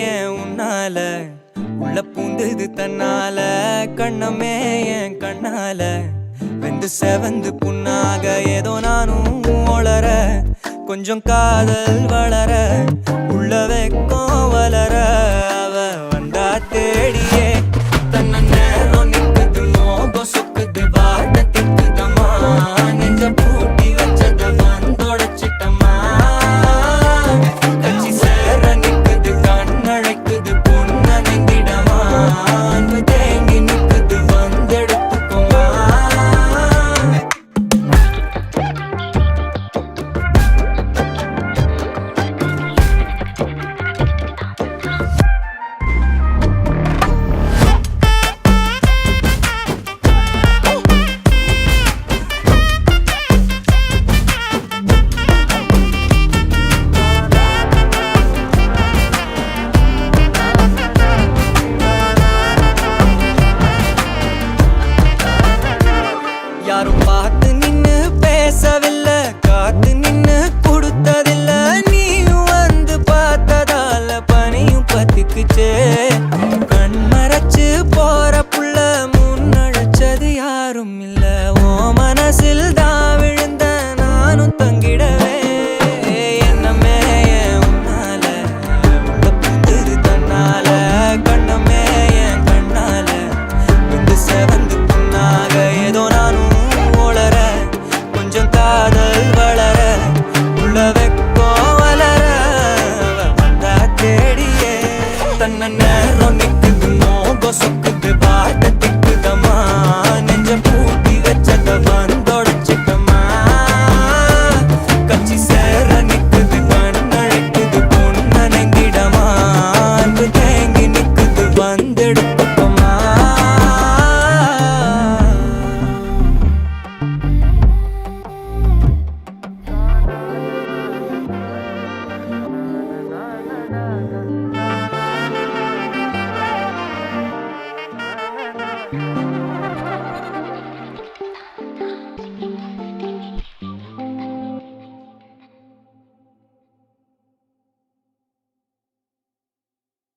ஏன் உன்னால உள்ள பூந்தது தன்னால கண்ணமே என் கண்ணால வெந்து செவந்து புண்ணாக ஏதோ நானும் ஒளர கொஞ்சம் காதல் வளர உள்ள வெக்கம் வளர அவ வந்தா தேடியே தன்ன நேரம் நிக்குது மோகம் சொக்குது வாட்ட திக்குதம்மா நெஞ்ச பூட்டி வச்சத வந்தொடச்சிட்டம்மா கட்சி சேர நிக்குது கண்ணழைக்குது பொண்ண நெங்கிடமா அன்பு தேங்கி நிக்குது வந்தெடுத்துக்குமா யாரும் பார்த்து நின்னு பேசவில்லை காத்து நின்னு கொடுத்ததில்லை நீயும் வந்து பார்த்ததால பனியும் பத்திக்குச்சே கண் மறைச்சு போற புள்ள முன்னழைச்சது யாரும் இல்ல ஓ மனசில் தான் விழுந்த நானும் தங்கிடவே என்னமே உன்னால உள்ள புந்தது தன்னால கண்ணமே என் கண்ணால வந்து செவந்து புண்ணாக ஏதோ நானும் ஒளர கொஞ்சம் காதல் வளர உள்ள வெக்கம் வளர வந்தா தேடியே தன்ன நேரம் நிக்குது மோகம் சொக்கு